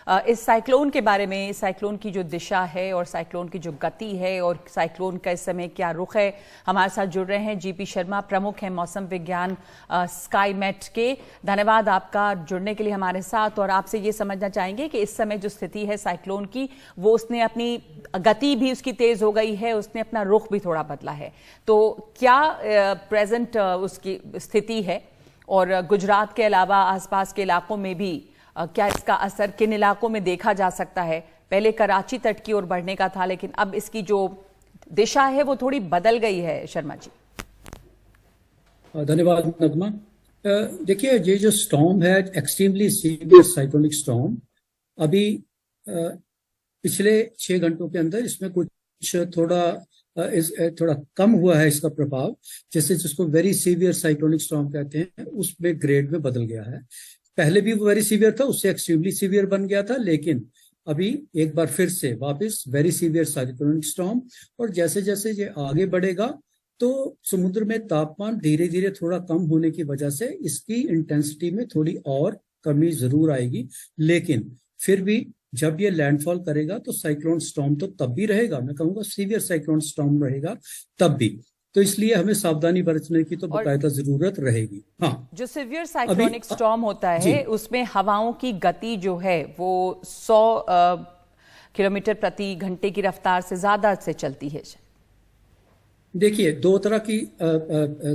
इस साइक्लोन के बारे में, इस साइक्लोन की जो दिशा है और साइक्लोन की जो गति है और साइक्लोन का इस समय क्या रुख है, हमारे साथ जुड़ रहे हैं जीपी शर्मा, प्रमुख हैं मौसम विज्ञान स्काईमेट के। धन्यवाद आपका जुड़ने के लिए हमारे साथ। और आपसे ये समझना चाहेंगे कि इस समय जो स्थिति है साइक्लोन की, वो उसने अपनी गति भी उसकी तेज हो गई है, उसने अपना रुख भी थोड़ा बदला है, तो क्या प्रेजेंट उसकी स्थिति है और गुजरात के अलावा आसपास के इलाकों में भी क्या इसका असर किन इलाकों में देखा जा सकता है? पहले कराची तट की ओर बढ़ने का था, लेकिन अब इसकी जो दिशा है वो थोड़ी बदल गई है। शर्मा जी, धन्यवाद नगमा। देखिए, ये जो स्टॉर्म है, एक्सट्रीमली सीवियर साइक्लोनिक स्टॉर्म, अभी पिछले 6 घंटों के अंदर इसमें कुछ थोड़ा कम हुआ है इसका प्रभाव, जैसे जिसको वेरी सीवियर साइक्लोनिक स्टॉर्म कहते हैं, उसमें ग्रेड में बदल गया है। पहले भी वो वेरी सीवियर था, उससे एक्सट्रीमली सीवियर बन गया था, लेकिन अभी एक बार फिर से वापस वेरी सीवियर साइक्लोनिक स्टॉर्म। और जैसे जैसे ये आगे बढ़ेगा तो समुद्र में तापमान धीरे धीरे थोड़ा कम होने की वजह से इसकी इंटेंसिटी में थोड़ी और कमी जरूर आएगी, लेकिन फिर भी जब ये लैंडफॉल करेगा तो साइक्लोन स्टॉर्म तो तब भी रहेगा, मैं कहूंगा सीवियर साइक्लोन स्टॉर्म रहेगा तब भी। तो इसलिए हमें सावधानी बरतने की तो बाकायदा जरूरत रहेगी। हाँ, जो सिवियर साइक्लोनिक स्टॉर्म होता है उसमें हवाओं की गति जो है वो 100 किलोमीटर प्रति घंटे की रफ्तार से ज्यादा से चलती है। देखिए, 2 तरह की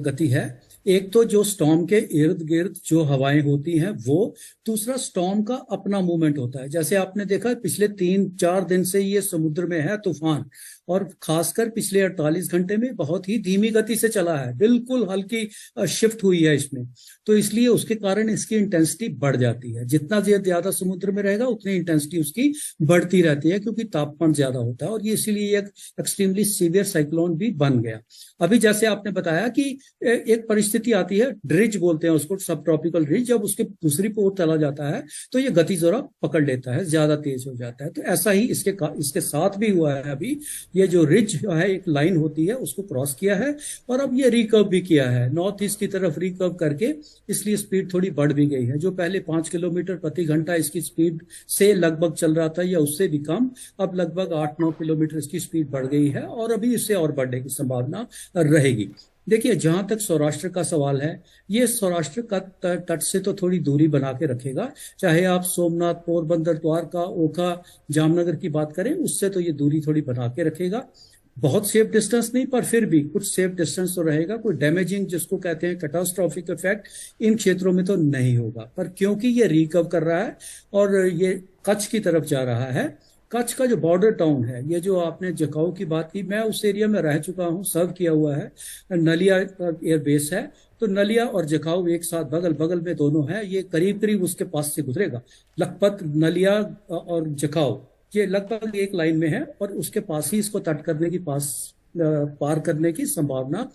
गति है। एक तो जो स्टॉर्म के इर्द गिर्द जो हवाएं होती हैं वो, दूसरा स्टॉर्म का अपना मूवमेंट होता है। जैसे आपने देखा पिछले 3-4 दिन से ये समुद्र में है तूफान, और खासकर पिछले 48 घंटे में बहुत ही धीमी गति से चला है, बिल्कुल हल्की शिफ्ट हुई है इसमें। तो इसलिए उसके कारण इसकी इंटेंसिटी बढ़ जाती है। जितना ज्यादा समुद्र में रहेगा उतनी इंटेंसिटी उसकी बढ़ती रहती है, क्योंकि तापमान ज्यादा होता है, और ये इसीलिए एक एक्सट्रीमली सीवियर साइक्लोन भी बन गया। अभी जैसे आपने बताया कि एक परिस्थिति आती है, ड्रिज बोलते हैं उसको, सब ट्रॉपिकल ड्रिज, जब उसके दूसरी ओर चला जाता है तो ये गति जरा पकड़ लेता है, ज्यादा तेज हो जाता है। तो ऐसा ही इसके साथ भी हुआ है। अभी ये जो रिज है, एक लाइन होती है, उसको क्रॉस किया है और अब ये रिकर्व भी किया है नॉर्थ ईस्ट की तरफ रिकर्व करके, इसलिए स्पीड थोड़ी बढ़ भी गई है। जो पहले 5 किलोमीटर प्रति घंटा इसकी स्पीड से लगभग चल रहा था या उससे भी कम, अब लगभग 8-9 किलोमीटर इसकी स्पीड बढ़ गई है, और अभी इससे और बढ़ने की संभावना रहेगी। देखिए, जहां तक सौराष्ट्र का सवाल है, ये सौराष्ट्र का तट से तो थोड़ी दूरी बना के रखेगा। चाहे आप सोमनाथ, पोरबंदर, द्वारका, ओखा, जामनगर की बात करें, उससे तो ये दूरी थोड़ी बना के रखेगा। बहुत सेफ डिस्टेंस नहीं, पर फिर भी कुछ सेफ डिस्टेंस तो रहेगा। कोई डैमेजिंग जिसको कहते हैं कैटास्ट्रोफिक इफेक्ट इन क्षेत्रों में तो नहीं होगा। पर क्योंकि ये रिकव कर रहा है और ये कच्छ की तरफ जा रहा है, कच्छ का जो बॉर्डर टाउन है, ये जो आपने जखाऊ की बात की, मैं उस एरिया में रह चुका हूँ, सर्व किया हुआ है। नलिया एयर बेस है, तो नलिया और जखाऊ एक साथ बगल बगल में दोनों है। ये करीब करीब उसके पास से गुजरेगा। लखपत, नलिया और जखाऊ ये लगभग एक लाइन में है, और उसके पास ही इसको तट करने की पार करने की संभावना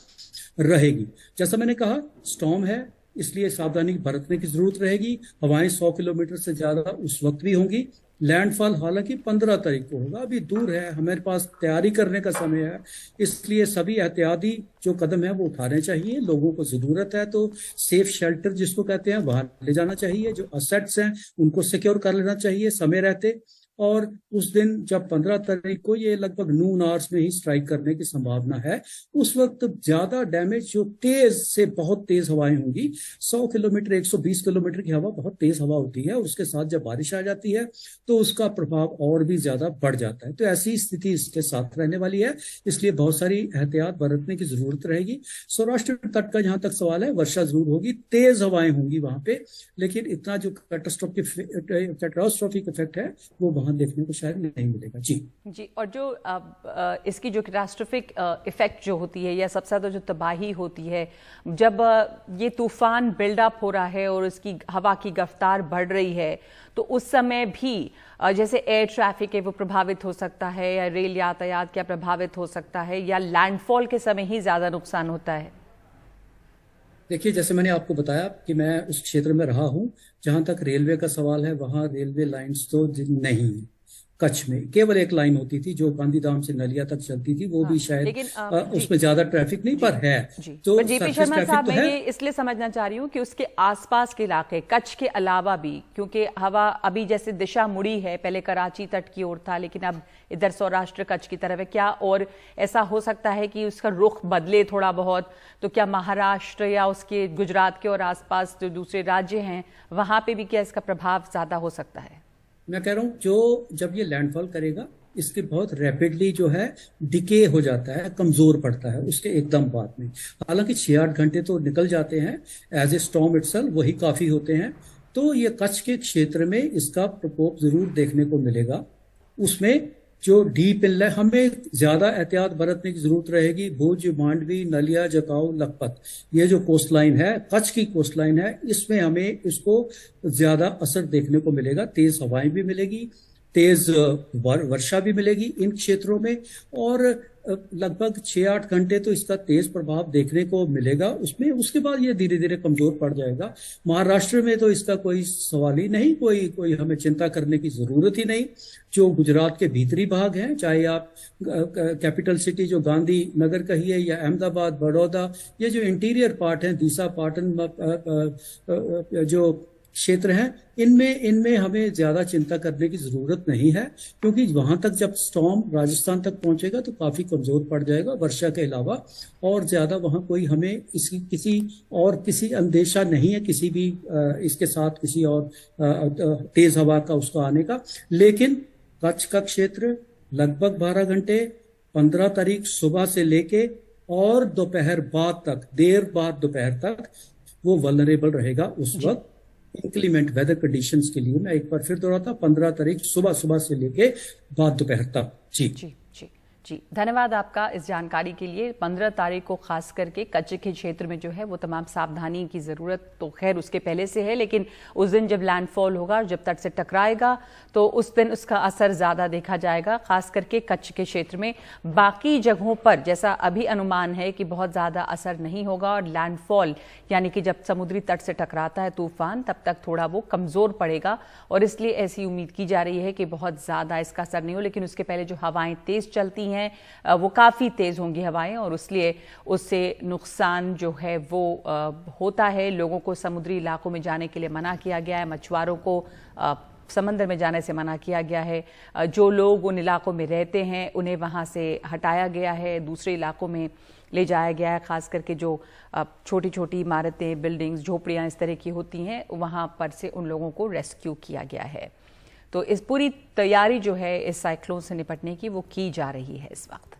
रहेगी। जैसा मैंने कहा, स्टॉर्म है, इसलिए सावधानी बरतने की जरूरत रहेगी। हवाएं 100 किलोमीटर से ज्यादा उस वक्त भी होंगी। लैंडफॉल हालांकि 15 तारीख को होगा, अभी दूर है, हमारे पास तैयारी करने का समय है, इसलिए सभी एहतियाती जो कदम है वो उठाने चाहिए। लोगों को जरूरत है तो सेफ शेल्टर जिसको कहते हैं वहां ले जाना चाहिए। जो असेट्स हैं उनको सिक्योर कर लेना चाहिए समय रहते। और उस दिन जब 15 तारीख को ये लगभग नून आवर्स में ही स्ट्राइक करने की संभावना है, उस वक्त ज्यादा डैमेज, जो तेज से बहुत तेज हवाएं होंगी, 100 किलोमीटर 120 किलोमीटर की हवा बहुत तेज हवा होती है, उसके साथ जब बारिश आ जाती है तो उसका प्रभाव और भी ज्यादा बढ़ जाता है। तो ऐसी स्थिति इसके साथ रहने वाली है, इसलिए बहुत सारी एहतियात बरतने की जरूरत रहेगी। सौराष्ट्र तट का जहां तक सवाल है, वर्षा जरूर होगी, तेज हवाएं होंगी वहां पे, लेकिन इतना जो कैटास्ट्रोफिक इफेक्ट है वो वहां देखने को शायद नहीं मिलेगा। जी। और जो इसकी जो कैटास्ट्रोफिक इफेक्ट जो होती है, या सबसे ज्यादा जो तबाही होती है, जब ये तूफान बिल्डअप हो रहा है और उसकी हवा की रफ्तार बढ़ रही है, तो उस समय भी जैसे एयर ट्रैफिक है वो प्रभावित हो सकता है, या रेल यातायात क्या प्रभावित हो सकता है, या लैंडफॉल के समय ही ज्यादा नुकसान होता है? देखिए, जैसे मैंने आपको बताया कि मैं उस क्षेत्र में रहा हूं, जहां तक रेलवे का सवाल है वहां रेलवे लाइंस तो नहीं है। कच्छ में केवल एक लाइन होती थी जो गांधीधाम से नलिया तक चलती थी, वो भी शायद लेकिन उसमें ज्यादा ट्रैफिक नहीं पर है। तो पर जीपी सरफेस शर्मा ट्रैफिक साहब, तो मैं है। ये इसलिए समझना चाह रही हूँ कि उसके आसपास के इलाके कच्छ के अलावा भी, क्योंकि हवा अभी जैसे दिशा मुड़ी है, पहले कराची तट की ओर था लेकिन अब इधर सौराष्ट्र कच्छ की तरफ है, क्या और ऐसा हो सकता है कि उसका रुख बदले थोड़ा बहुत? तो क्या महाराष्ट्र या उसके गुजरात के और आसपास जो दूसरे राज्य हैं वहां पे भी क्या इसका प्रभाव ज्यादा हो सकता है? मैं कह रहा हूँ जो जब ये लैंडफॉल करेगा इसके बहुत रैपिडली जो है डिके हो जाता है, कमजोर पड़ता है उसके एकदम बाद में। हालांकि 6-8 घंटे तो निकल जाते हैं एज ए स्टॉर्म इटसेल्फ, वही काफी होते हैं। तो ये कच्छ के क्षेत्र में इसका प्रकोप जरूर देखने को मिलेगा। उसमें जो डीप इनलेट, हमें ज्यादा एहतियात बरतने की जरूरत रहेगी। भुज, मांडवी, नलिया, जकाऊ, लखपत, ये जो कोस्ट लाइन है, कच्छ की कोस्ट लाइन है, इसमें हमें इसको ज्यादा असर देखने को मिलेगा। तेज हवाएं भी मिलेगी, तेज वर्षा भी मिलेगी इन क्षेत्रों में, और लगभग 6-8 घंटे तो इसका तेज प्रभाव देखने को मिलेगा उसमें। उसके बाद ये धीरे धीरे कमजोर पड़ जाएगा। महाराष्ट्र में तो इसका कोई सवाल ही नहीं, कोई हमें चिंता करने की जरूरत ही नहीं। जो गुजरात के भीतरी भाग हैं, चाहे आप कैपिटल सिटी जो गांधी नगर कहिए या अहमदाबाद, बड़ौदा, ये जो इंटीरियर पार्ट है, दीसा, पाटन जो क्षेत्र हैं, इनमें हमें ज्यादा चिंता करने की जरूरत नहीं है, क्योंकि वहां तक जब स्टॉर्म राजस्थान तक पहुंचेगा तो काफी कमजोर पड़ जाएगा वर्षा के अलावा, और ज्यादा वहां कोई हमें किसी अंदेशा नहीं है किसी भी इसके साथ किसी और तेज हवा का उसका आने का। लेकिन कच्छ का क्षेत्र लगभग 12 घंटे 15 तारीख सुबह से लेके और दोपहर बाद तक, देर बाद दोपहर तक वो वल्नरेबल रहेगा उस वक्त इंक्लीमेंट वेदर कंडीशंस के लिए। मैं एक बार फिर दोहराता, 15 तारीख सुबह से लेके बाद दोपहर तक। जी जी जी जी, धन्यवाद आपका इस जानकारी के लिए। 15 तारीख को खास करके कच्छ के क्षेत्र में जो है वो तमाम सावधानी की ज़रूरत तो खैर उसके पहले से है, लेकिन उस दिन जब लैंडफॉल होगा और जब तट से टकराएगा तो उस दिन उसका असर ज़्यादा देखा जाएगा, खास करके कच्छ के क्षेत्र में। बाकी जगहों पर जैसा अभी अनुमान है कि बहुत ज़्यादा असर नहीं होगा, और लैंडफॉल यानी कि जब समुद्री तट से टकराता है तूफान, तब तक थोड़ा वो कमज़ोर पड़ेगा, और इसलिए ऐसी उम्मीद की जा रही है कि बहुत ज़्यादा इसका असर नहीं हो। लेकिन उसके पहले जो हवाएं तेज़ चलती हैं वो काफ़ी तेज़ होंगी हवाएं, और इसलिए उससे नुकसान जो है वो होता है। लोगों को समुद्री इलाकों में जाने के लिए मना किया गया है, मछुआरों को समंदर में जाने से मना किया गया है। जो लोग उन इलाकों में रहते हैं उन्हें वहाँ से हटाया गया है, दूसरे इलाकों में ले जाया गया है। खास करके जो छोटी छोटी इमारतें, बिल्डिंग्स, झोपड़ियाँ इस तरह की होती हैं, वहाँ पर से उन लोगों को रेस्क्यू किया गया है। तो इस पूरी तैयारी जो है इस साइक्लोन से निपटने की वो की जा रही है इस वक्त।